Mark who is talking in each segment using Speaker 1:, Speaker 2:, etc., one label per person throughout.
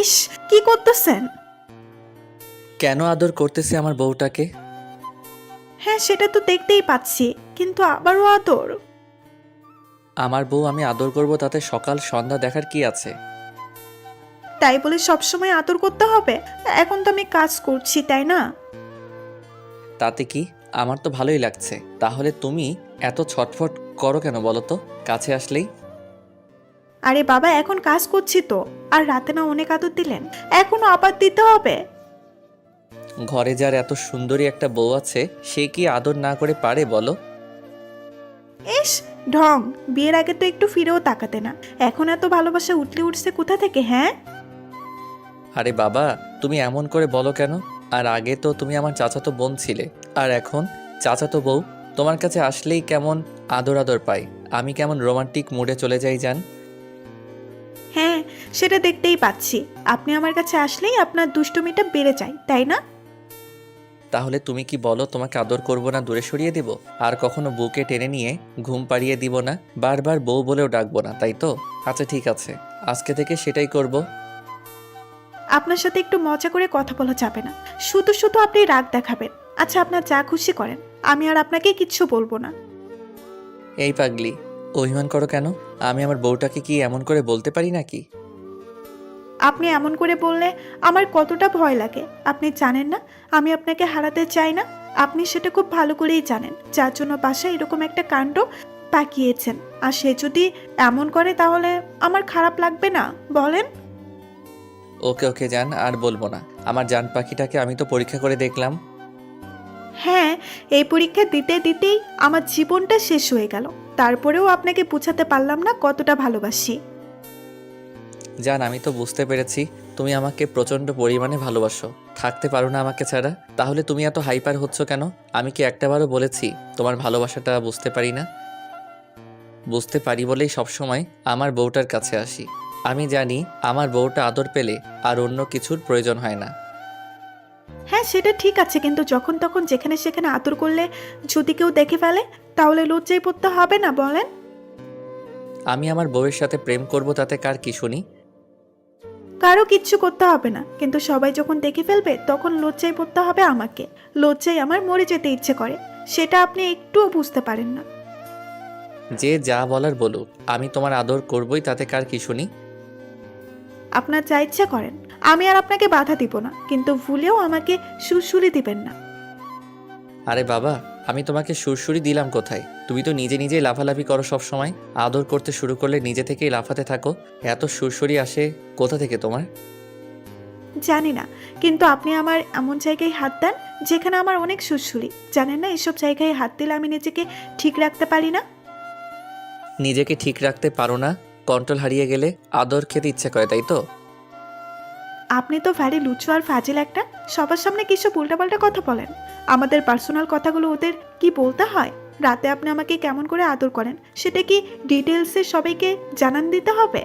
Speaker 1: ইস, কি করতেছেন?
Speaker 2: কেন আদর করতেছে আমার বউটাকে?
Speaker 1: হ্যাঁ, সেটা তো দেখতেই পাচ্ছি, কিন্তু আবারও আদর?
Speaker 2: আমার বউ আমি আদর করব তাতে সকাল সন্ধ্যা দেখার কি আছে?
Speaker 1: তাই বলে সবসময় আদর করতে হবে? এখন তো আমি কাজ করছি, তাই না?
Speaker 2: তাতে কি? আমার তো ভালোই লাগছে। তাহলে তুমি এত ছটফট করো কেন বলো তো কাছে আসলেই?
Speaker 1: আরে বাবা, এখন কাজ করছি তো। আর রাতে না অনেক আদর দিলেন, এখনো আবার দিতে হবে?
Speaker 2: ঘরে যার এত সুন্দরী একটা বউ আছে, সে কি আদর না করে পারে বলো?
Speaker 1: ইস, ঢং! বিয়ের আগে তো একটু ফিরেও তাকাতে না, এখন এত ভালোবাসা উঠলে উঠছে কোথা থেকে, হ্যাঁ?
Speaker 2: আরে বাবা, তুমি এমন করে বলো কেন? আর আগে তো তুমি আমার চাচাতো বোন ছিলে, আর এখন চাচাতো বউ। তোমার কাছে আসলেই কেমন আদর আদর পাই, আমি কেমন রোমান্টিক মুডে চলে যাই জান।
Speaker 1: হ্যাঁ, সেটা দেখতেই পাচ্ছি। আপনি আমার কাছে আসলেই আপনার দুষ্টুমিটা বেড়ে যায়, তাই না?
Speaker 2: তাহলে তুমি কি বলো, তোমাকে আদর করব না দূরে সরিয়ে দিব? আর কখনো বুকে টেনে নিয়ে ঘুম পাড়িয়ে দিব না, বারবার বউ বলেও ডাকবো না, তাই তো? আচ্ছা ঠিক আছে, আজকে থেকে সেটাই করব।
Speaker 1: আপনার সাথে একটু মজা করে কথা বলা যাবে না। শুধু শুধু আপনি রাগ দেখাবেন। আচ্ছা, আপনার যা খুশি করেন, আমি আর আপনাকে কিচ্ছু বলবো না।
Speaker 2: এই পাগলি, অভিমান করো কেন? আমি আমার বউটাকে কি এমন করে বলতে পারি নাকি?
Speaker 1: আপনি এমন করে বললে আমার কতটা ভয় লাগে আপনি জানেন না। আমি আপনাকে হারাতে চাই না, আপনি সেটা খুব ভালো করেই জানেন, যার জন্য বাসায় এরকম একটা কাণ্ড পাকিয়েছেন। আর সে যদি এমন করে তাহলে আমার খারাপ লাগবে না, বলেন?
Speaker 2: ওকে ওকে জান, আর বলবো না। আমার জান পাখিটাকে আমি তো পরীক্ষা করে দেখলাম।
Speaker 1: হ্যাঁ, এই পরীক্ষা দিতে দিতেই আমার জীবনটা শেষ হয়ে গেল। তারপরেও আপনাকে বোঝাতে পারলাম না কতটা ভালোবাসি।
Speaker 2: জান, আমি তো বুঝতে পেরেছি তুমি আমাকে প্রচণ্ড পরিমাণে ভালোবাসো, থাকতে পারো না আমাকে ছাড়া। তাহলে তুমি এত হাইপার হচ্ছ কেন? আমি কি একটাবারও বলেছি তোমার ভালোবাসাটা বুঝতে পারি না? বুঝতে পারি বলেই সবসময় আমার বউটার কাছে আসি। আমি জানি আমার বউটা আদর পেলে আর অন্য কিছুর প্রয়োজন হয় না।
Speaker 1: হ্যাঁ, সেটা ঠিক আছে, কিন্তু যখন তখন যেখানে সেখানে আদর করলে যদি কেউ দেখে ফেলে, তাহলে লজ্জায় পড়তে হবে না, বলেন?
Speaker 2: আমি আমার বউয়ের সাথে প্রেম করব, তাতে কার কি শুনি?
Speaker 1: কারো কিচ্ছু করতে হবে না, কিন্তু সবাই যখন দেখে ফেলবে তখন লজ্জায় পড়তে হবে আমাকে। লজ্জায় আমার মরে যেতে ইচ্ছে করে, সেটা আপনি একটুও বুঝতে পারেন না।
Speaker 2: যে যা বলার বলুক, আমি তোমার আদর করবই, তাতে কার কি শুনি?
Speaker 1: আপনার যা ইচ্ছা করেন, আমি আর আপনাকে বাধা দিব না, কিন্তু ভুলেও আমাকে সুরসুরি দিবেন না।
Speaker 2: আরে বাবা, আমি তোমাকে সুরসুরি দিলাম কোথায়? তুমি তো নিজে নিজেই লাফালাফি করো সব সময়। আদর করতে শুরু করলে নিজে থেকেই লাফাতে থাকো। এত সুরসুরি আসে কোথা থেকে তোমার?
Speaker 1: জানি না, কিন্তু আপনি আমার এমন জায়গায় হাত দেন যেখানে আমার অনেক সুরসুরি। জানেন না, এসব জায়গায় হাত দিলে আমি নিজেকে ঠিক রাখতে পারি না।
Speaker 2: নিজেকে ঠিক রাখতে পারো না? কন্ট্রোল হারিয়ে গেলে আদর খেতে ইচ্ছে করে, তাই তো?
Speaker 1: আপনি তো ভারী লুচু আর ফাজিল একটা। সবার সামনে কিসব উল্টাপাল্টা কথা বলেন। আমাদের পার্সোনাল কথাগুলো ওদের কি বলতে হয়? রাতে আপনি আমাকে কেমন করে আদর করেন সেটা কি ডিটেলসে সবাইকে জানান দিতে হবে?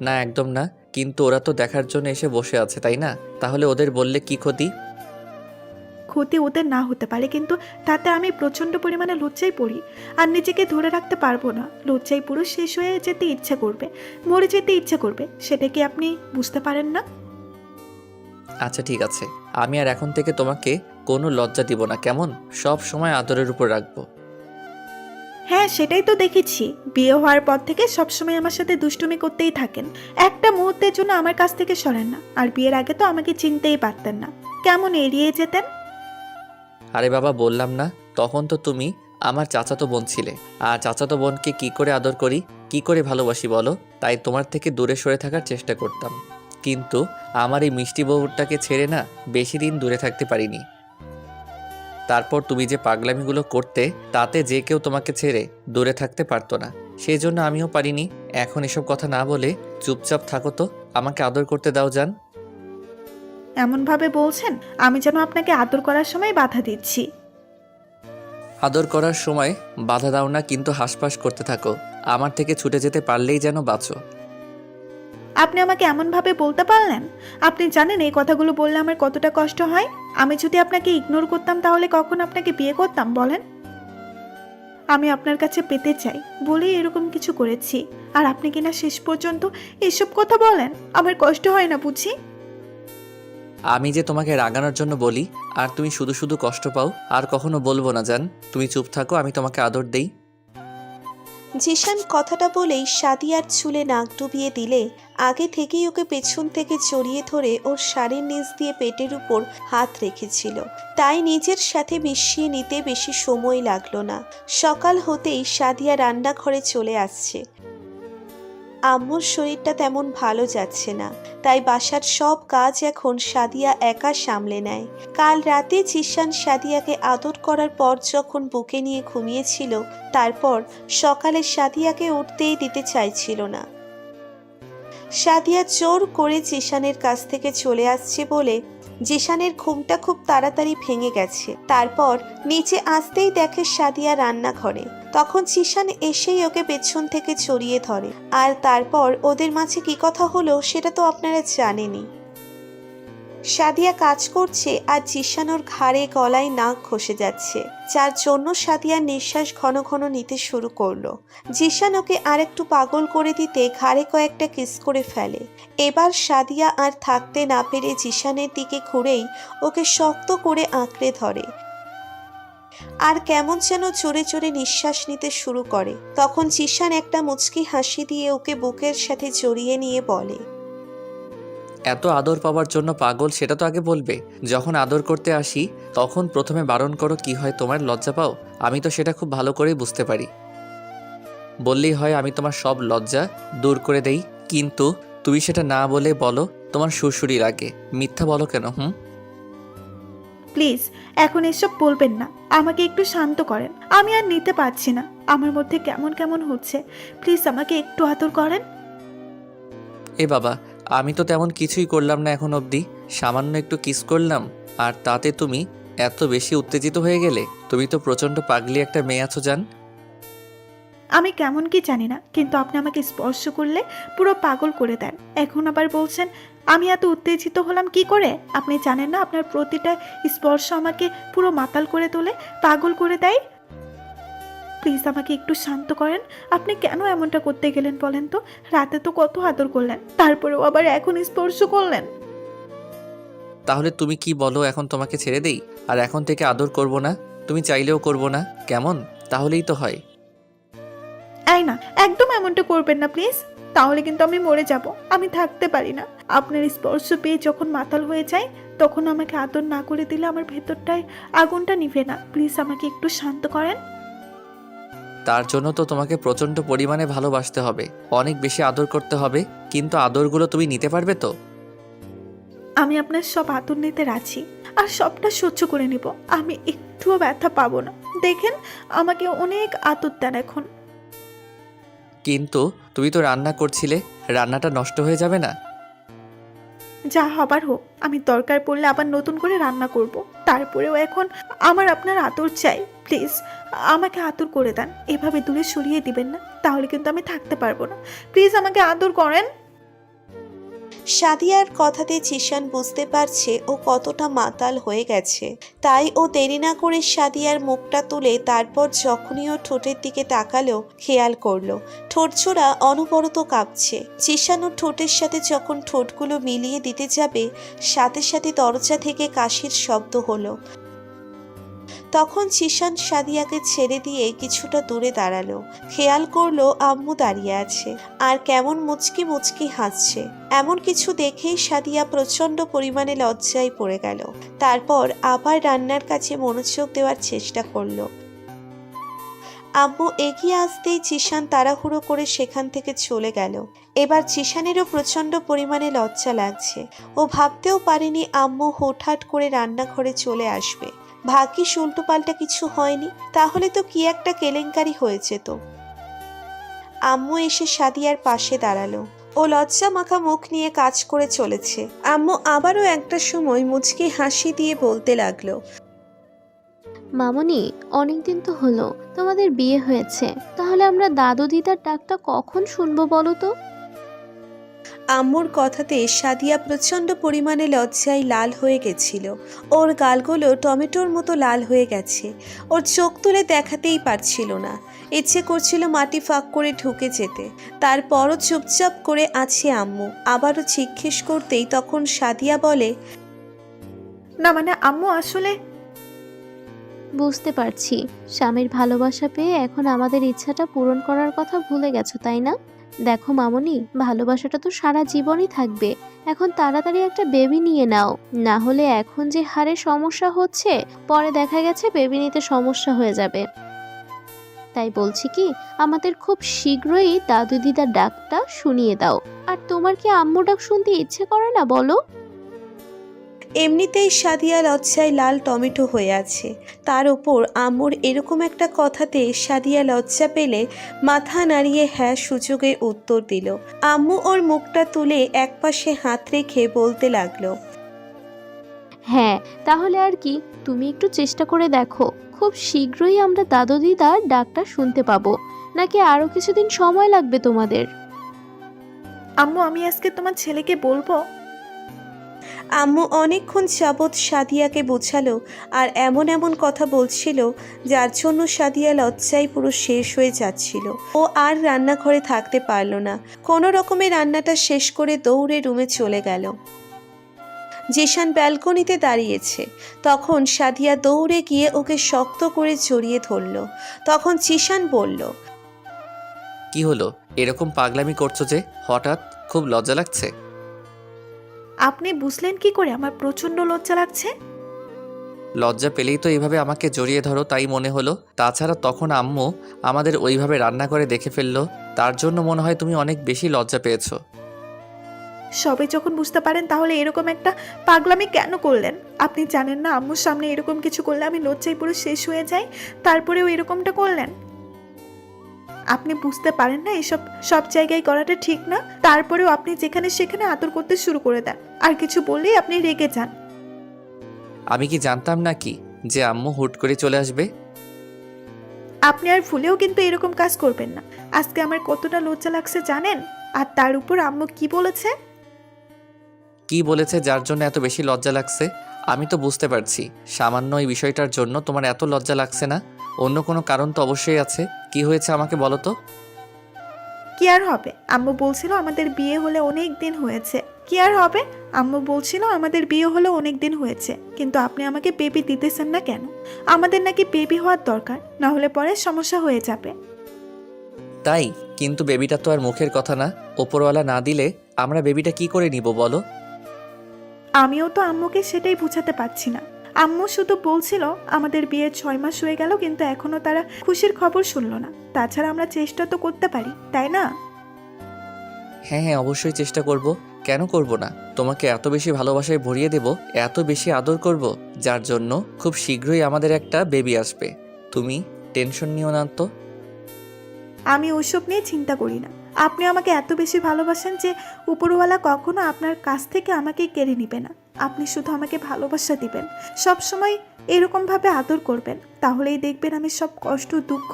Speaker 2: না, একদম না। কিন্তু ওরা তো দেখার জন্য এসে বসে আছে, তাই না? তাহলে ওদের বললে কি ক্ষতি?
Speaker 1: ক্ষতি ওদের না হতে পারে, কিন্তু তাতে আমি প্রচন্ড পরিমাণে লজ্জায় পড়ি। আর নিজেকে ধরে রাখতে পারবো না, লজ্জায় পুরো শেষ হয়ে যেতে ইচ্ছে করবে, মরে যেতে ইচ্ছে করবে। সেটা কি আপনি বুঝতে পারেন না?
Speaker 2: আচ্ছা ঠিক আছে, আমি আর এখন থেকে তোমাকে কোনো লজ্জা দিব না, কেমন? সব সময় আদরের উপর রাখবো।
Speaker 1: হ্যাঁ, সেটাই তো দেখেছি। বিয়ে হওয়ার পর থেকে সবসময় আমার সাথে দুষ্টুমি করতেই থাকেন, একটা মুহূর্তের জন্য আমার কাছ থেকে সরেন না। আর বিয়ের আগে তো আমাকে চিনতেই পারতেন না, কেমন এড়িয়ে যেতেন।
Speaker 2: আরে বাবা, বললাম না, তখন তো তুমি আমার চাচাতো বোন ছিলে। আর চাচাতো বোনকে কি করে আদর করি, কি করে ভালোবাসি বলো? তাই তোমার থেকে দূরে সরে থাকার চেষ্টা করতাম। কিন্তু আমার এই মিষ্টি বউটাকে ছেড়ে না বেশি দিন দূরে থাকতে পারিনি। তারপর তুমি যে পাগলামিগুলো করতে, তাতে যে কেউ তোমাকে ছেড়ে দূরে থাকতে পারতো না। সেই জন্য আমিও পারিনি। এখন এসব কথা না বলে চুপচাপ থাকো তো, আমাকে আদর করতে দাও জান।
Speaker 1: এমন ভাবে বলছেন আমি যেন আপনাকে আদর করার সময় বাধা দিচ্ছি।
Speaker 2: আদর করার সময় বাধা দাও না, কিন্তু হাসপাস করতে থাকো। আমার থেকে ছুটে যেতে পারলেই যেন বাঁচো।
Speaker 1: আপনি আমাকে এমন ভাবে বলতে পারলেন? আপনি জানেন এই কথাগুলো বললে আমার কতটা কষ্ট হয়। আমি যদি আপনাকে ইগনোর করতাম তাহলে কখন আপনাকে বিয়ে করতাম, বলেন? আমি আপনার কাছে পেতে চাই বলেই এরকম কিছু করেছি। আর আপনি কিনা শেষ পর্যন্ত এসব কথা বলেন, আমার কষ্ট হয় না বুঝি?
Speaker 2: আমি যে তোমাকে রাগানোর জন্য বলি আর তুমি শুধু শুধু কষ্ট পাও, আর কখনো বলবো না জান। তুমি চুপ থাকো, আমি তোমাকে আদর দেই।
Speaker 3: জিশান কথাটা বলেই সাদিয়ার চুলে নাক ডুবিয়ে দিলে আগে থেকেই ওকে পেছন থেকে জড়িয়ে ধরে ওর শাড়ির নিচ দিয়ে পেটের উপর হাত রেখেছিল, তাই নিজের সাথে মিশিয়ে নিতে বেশি সময় লাগলো না। সকাল হতেই সাদিয়া রান্নাঘরে চলে আসছে। আম্মুর শরীরটা তেমন ভালো যাচ্ছে না, তাই বাসার সব কাজ এখন সাদিয়া একা সামলে নেয়। কাল রাতে জিশান সাদিয়াকে আদর করার পর যখন বুকে নিয়ে ঘুমিয়েছিল, তারপর সকালে সাদিয়াকে উঠতেই দিতে চাইছিল না। সাদিয়া জোর করে জিশানের কাছ থেকে চলে আসছে বলে জিশানের ঘুমটা খুব তাড়াতাড়ি ভেঙে গেছে। তারপর নিচে আসতেই দেখে সাদিয়া রান্নাঘরে। তখন জিশান এসেই ওকে পেছন থেকে জড়িয়ে ধরে, আর তারপর ওদের মাঝে কি কথা হলো সেটা তো আপনারা জানেনই। সাদিয়া কাজ করছে আর জিশান ওর ঘাড়ে গলায় নাক ঘষে যাচ্ছে, যার জন্য সাদিয়ার নিঃশ্বাস ঘন ঘন নিতে শুরু করলো। জিশান ওকে আরেকটু পাগল করে দিতে ঘাড়ে কয়েকটা কিস করে ফেলে। এবার সাদিয়া আর থাকতে না পেরে জিশানের দিকে ঘুরেই ওকে শক্ত করে আঁকড়ে ধরে আর কেমন যেন জোরে জোরে নিঃশ্বাস নিতে শুরু করে। তখন জিশান একটা মুচকি হাসি দিয়ে ওকে বুকের সাথে জড়িয়ে নিয়ে বলে,
Speaker 2: এত আদর পাওয়ার জন্য পাগল সেটা তো আগে বলবে। যখন আদর করতে আসি তখন প্রথমে বারণ করো, কি হয় তোমার লজ্জা পাও? আমি তো সেটা খুব ভালো করেই বুঝতে পারি। বললেই হয় আমি তোমার সব লজ্জা দূর করে দেই, কিন্তু তুমি সেটা না বলে বলো তোমার সুরসুরি লাগে। মিথ্যা বলো কেন?
Speaker 1: প্লিজ এখন এসব বলবেন না, আমাকে একটু শান্ত করেন। আমি আর নিতে পারছি না, আমার মধ্যে কেমন কেমন হচ্ছে। প্লিজ আমাকে একটু আদর করেন।
Speaker 2: এ বাবা, আমি তো তেমন কিছুই করলাম না এখন অবধি, সামান্য একটু কিস করলাম, আর তাতে তুমি এত বেশি উত্তেজিত হয়ে গেলে? তুমি তো প্রচণ্ড পাগলি একটা মেয়ে আছো জান।
Speaker 1: আমি কেমন কি জানি না, কিন্তু আপনি আমাকে স্পর্শ করলে পুরো পাগল করে দেন। এখন আবার বলছেন আমি এত উত্তেজিত হলাম কি করে? আপনি জানেন না আপনার প্রতিটা স্পর্শ আমাকে পুরো মাতাল করে তোলে, পাগল করে দেয়। প্লিজ আমাকে একটু শান্ত করেন। আপনি কেন এমনটা করতে গেলেন বলেন তো? রাতে তো কত আদর করলেন, তারপরেও আবার এখন স্পর্শ করলেন।
Speaker 2: তাহলে তুমি কি বলো, এখন তোমাকে ছেড়ে দেই আর এখন থেকে আদর করব না? তুমি চাইলেও করব না? কেমন? তাহলেই তো হয়।
Speaker 1: এই না, একদম এমনটা করবেন না প্লিজ, তাহলে কিন্তু আমি মরে যাব। আমি থাকতে পারি না। আপনার স্পর্শ পেয়ে যখন মাতাল হয়ে যায়, তখন আমাকে আদর না করে দিলে আমার ভেতরটায় আগুনটা নিভে না। প্লিজ আমাকে একটু শান্ত করেন।
Speaker 2: তার জন্য তো তোমাকে প্রচণ্ড পরিমাণে ভালোবাসতে হবে, অনেক বেশি আদর করতে হবে, কিন্তু আদরগুলো তুমি নিতে পারবে তো?
Speaker 1: আমি আপনার সব আদর নিতে রাজি, আর সবটা সহ্য করে নিব। আমি একটুও ব্যথা পাবো না। দেখেন আমাকে অনেক আদর দেন এখন।
Speaker 2: কিন্তু তুমি তো রান্না করছিলে, রান্নাটা নষ্ট হয়ে যাবে না?
Speaker 1: যা হবার হোক, আমি দরকার পড়লে আবার নতুন করে রান্না করব। তারপরেও এখন আমার আপনার আদর চাই। প্লিজ আমাকে আদর করে দেন, এভাবে দূরে সরিয়ে দিবেন না, তাহলে কিন্তু আমি থাকতে পারবো না। প্লিজ আমাকে আদর করেন।
Speaker 3: সাদিয়ার কথাতে জিশান বুঝতে পারছে ও কতটা মাতাল হয়ে গেছে, তাই ও দেরি না করে সাদিয়ার মুখটা তুলে তারপর যখনই ও ঠোঁটের দিকে তাকালো, খেয়াল করলো ঠোঁটজোড়া অনবরত কাঁপছে। জিশান ওর ঠোঁটের সাথে যখন ঠোঁটগুলো মিলিয়ে দিতে যাবে, সাথে সাথে দরজা থেকে কাশির শব্দ হলো। তখন জিশান সাদিয়াকে ছেড়ে দিয়ে কিছুটা দূরে দাঁড়ালো। খেয়াল করলো আম্মু দাঁড়িয়ে আছে আর কেমন মুচকি মুচকি হাসছে। এমন কিছু দেখেই সাদিয়া প্রচন্ড পরিমাণে লজ্জায় পড়ে গেল। তারপর আবার রান্নার কাছে মনোযোগ দেওয়ার চেষ্টা করলো। আম্মু এগিয়ে আসতেই জিশান তাড়াহুড়ো করে সেখান থেকে চলে গেল। এবার জিশানেরও প্রচন্ড পরিমাণে লজ্জা লাগছে। ও ভাবতেও পারেনি আম্মু হুটহাট করে রান্নাঘরে চলে আসবে। ভাগ্যিস উল্টোপাল্টা কিছু হয়নি, তাহলে তো কি একটা কেলেঙ্কারি হয়েছে তো। আম্মু এসে সাদিয়ার পাশে দাঁড়ালো। ও লজ্জা মাখা মুখ নিয়ে কাজ করে চলেছে। আম্মু আবারও একটা সময় মুচকি হাসি দিয়ে বলতে লাগলো,
Speaker 4: মামনি, অনেকদিন তো হলো তোমাদের বিয়ে হয়েছে, তাহলে আমরা দাদু দিদার ডাকটা কখন শুনবো বলো তো?
Speaker 3: আম্মুর কথাতে সাদিয়া প্রচণ্ড পরিমাণে লজ্জায় লাল হয়ে গেছিল। ওর গালগুলো টমেটোর মতো লাল হয়ে গেছে। ওর চোখ তুলে দেখাতেই পারছিল না। ইচ্ছে করছিল মাটি ফাঁক করে ঢুকে যেতে। তারপরও চুপচাপ করে আছে আম্মু। আবারও জিজ্ঞেস করতেই তখন সাদিয়া বলে,
Speaker 1: না মানে আম্মু আসলে
Speaker 4: বুঝতে পারছি, স্বামীর ভালোবাসা পেয়ে এখন আমাদের ইচ্ছাটা পূরণ করার কথা ভুলে গেছো, তাই না? দেখো মামনি, ভালোবাসাটা তো সারা জীবনই থাকবে। এখন তাড়াতাড়ি একটা বেবি নিয়ে নাও, না হলে এখন যে হারে সমস্যা হচ্ছে, পরে দেখা গেছে বেবি নিতে সমস্যা হয়ে যাবে। তাই বলছি কি, আমাদের খুব শীঘ্রই দাদু দিদার ডাকটা শুনিয়ে দাও। আর তোমার কি আম্মু ডাক শুনতে ইচ্ছে করে না বলো?
Speaker 3: এমনিতেই সাদিয়া লজ্জায় লাল টমেটো হয়ে আছে। তার ওপর আম্মুর এরকম একটা কথাতে সাদিয়া লজ্জা পেলে মাথা নাড়িয়ে হ্যাঁ সুযোগে উত্তর দিল। আম্মু ওর মুখটা তুলে একপাশে হাত রেখে বলতে লাগলো,
Speaker 4: হ্যাঁ, তাহলে আর কি, তুমি একটু চেষ্টা করে দেখো। খুব শীঘ্রই আমরা দাদু দিদার ডাকটা শুনতে পাবো, নাকি আরো কিছুদিন সময় লাগবে তোমাদের?
Speaker 1: আম্মু আমি আজকে তোমার ছেলেকে বলবো।
Speaker 3: আম্মু অনেকক্ষণ যাবৎ সাদিয়াকে বোঝালো আর এমন এমন কথা বলছিল যার জন্য সাদিয়া লজ্জায় পুরো শেষ হয়ে যাচ্ছিল। ও আর রান্নাঘরে থাকতে পারলো না। কোনো রকমে রান্নাটা শেষ করে দৌড়ে রুমে চলে গেল। জিশান ব্যালকনিতে দাঁড়িয়েছে। তখন সাদিয়া দৌড়ে গিয়ে ওকে শক্ত করে জড়িয়ে ধরল। তখন জিশান বলল,
Speaker 2: কি হলো, এরকম পাগলামি করছো যে হঠাৎ? খুব লজ্জা লাগছে?
Speaker 1: আপনি বুঝলেন কি করে আমার প্রচন্ড লজ্জা লাগছে?
Speaker 2: লজ্জা পেলেই তো এইভাবে আমাকে জড়িয়ে ধরো, তাই মনে হলো। তাছাড়া তখন আম্মু আমাদের ওইভাবে রান্না করে দেখে ফেললো, তার জন্য মনে হয় তুমি অনেক বেশি লজ্জা পেয়েছো।
Speaker 1: সবে যখন বুঝতে পারেন তাহলে এরকম একটা পাগলামি কেন করলেন? আপনি জানেন না আম্মুর সামনে এরকম কিছু করলে আমি লজ্জায় পুরো শেষ হয়ে যাই, তারপরেও এরকমটা করলেন? আপনি বুঝতে পারেন না এসব সব জায়গায় করাটা ঠিক না, তারপরেও আপনি যেখানে সেখানে আদর করতে শুরু করে দেন, আর কিছু বললেই আপনি রেগে যান।
Speaker 2: আমি কি জানতাম নাকি যে আম্মু হুট করে চলে আসবে?
Speaker 1: আপনি আর ভুলেও কিন্তু এরকম কাজ করবেন না। আজকে আমার কতটা লজ্জা লাগছে জানেন? আর তার উপর আম্মু কি বলেছে?
Speaker 2: কি বলেছে যার জন্য এত বেশি লজ্জা লাগছে? আমি তো বুঝতে পারছি সামান্য এই বিষয়টার জন্য তোমার এত লজ্জা লাগছে না। অন্য কোনো কারণ তো অবশ্যই আছে। কি হয়েছে আমাকে বলো তো।
Speaker 1: কি আর হবে, আম্মু বলছিল আমাদের বিয়ে হলে অনেক দিন হয়েছে। কি আর হবে, আম্মু বলছিল আমাদের বিয়ে হলে অনেক দিন হয়েছে, কিন্তু আপনি আমাকে বেবি দিতেছেন না কেন? আমাদের নাকি বেবি হওয়ার দরকার, না হলে পরে সমস্যা হয়ে যাবে।
Speaker 2: তাই, কিন্তু বেবিটা তো আর মুখের কথা না। ওপরওয়ালা না দিলে আমরা বেবিটা কি করে নিব বলো?
Speaker 1: আমিও তো আম্মুকে সেটাই বুঝাতে পারছি না। আম্মু শুধু বলছিল আমাদের বিয়ে 6 মাস হয়ে গেল, কিন্তু এখনো তারা খুশির খবর শুনলো না। তাছাড়া আমরা চেষ্টা তো করতে পারি, তাই না?
Speaker 2: হ্যাঁ হ্যাঁ, অবশ্যই চেষ্টা করব। কেন করব না? তোমাকে এত বেশি ভালোবাসায় ভরিয়ে দেব, এত বেশি আদর করব, যার জন্য খুব শীঘ্রই আমাদের একটা বেবি আসবে। তুমি টেনশন নিও না তো।
Speaker 1: আমি ওইসব নিয়ে চিন্তা করি না। আপনি আমাকে এত বেশি ভালোবাসেন যে উপরওয়ালা কখনো আপনার কাছ থেকে আমাকে কেড়ে নিবে না। আপনি শুধু আমাকে ভালোবাসা দিবেন, সব সময় এরকমভাবে আদর করবেন, তাহলেই দেখবেন আমি সব কষ্ট দুঃখ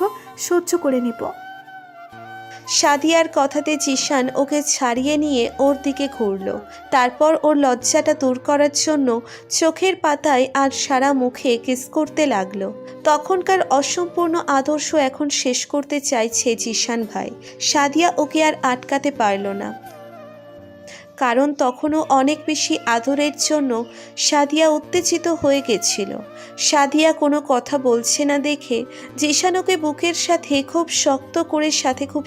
Speaker 1: সহ্য করে নিব।
Speaker 3: সাদিয়ার কথাতে জিশান ওকে ছাড়িয়ে নিয়ে ওর দিকে ঘুরল। তারপর ওর লজ্জাটা দূর করার জন্য চোখের পাতায় আর সারা মুখে কিস করতে লাগলো। তখনকার অসম্পূর্ণ আদর্শ এখন শেষ করতে চাইছে জিশান ভাই। সাদিয়া ওকে আর আটকাতে পারল না, কারণ তখনও অনেক বেশি আদরের জন্য সাদিয়া উত্তেজিত হয়ে গেছিল। সাদিয়া কোনো কথা বলছে না দেখে জিশান ওকে বুকের সাথে খুব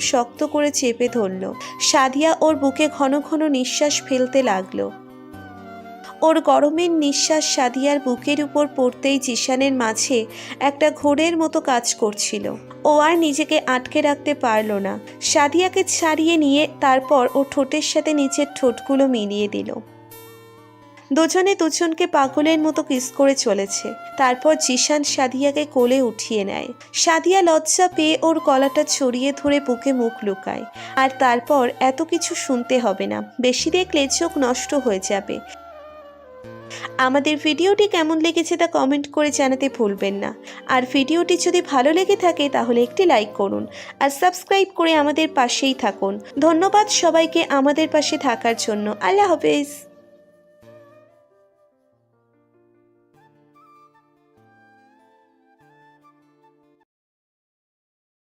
Speaker 3: শক্ত করে চেপে ধরল। সাদিয়া ওর বুকে ঘন ঘন নিঃশ্বাস ফেলতে লাগলো। ওর গরমের নিঃশ্বাস সাদিয়ার বুকের উপর পড়তেই জিশানের মাঝে একটা ঘোরের মতো কাজ করছিল। ও আর নিজেকে আটকে রাখতে পারল না। সাদিয়াকে ছাড়িয়ে নিয়ে তারপর ও ঠোঁটের সাথে নিচের ঠোঁটগুলো মিলিয়ে দিল। দুজনে দুজনকে পাগলের মতো কিস করে চলেছে। তারপর জিশান সাদিয়াকে কোলে উঠিয়ে নেয়। সাদিয়া লজ্জা পেয়ে ওর গলাটা ছড়িয়ে ধরে বুকে মুখ লুকায়। আর তারপর এত কিছু শুনতে হবে না, বেশি দেখলে চোখ নষ্ট হয়ে যাবে। আমাদের ভিডিওটি কেমন লেগেছে তা কমেন্ট করে জানাতে ভুলবেন না। আর ভিডিওটি যদি ভালো লেগে থাকে তাহলে একটি লাইক করুন আর সাবস্ক্রাইব করে আমাদের পাশেই থাকুন। ধন্যবাদ সবাইকে আমাদের পাশে থাকার জন্য। আল্লাহ হাফেজ।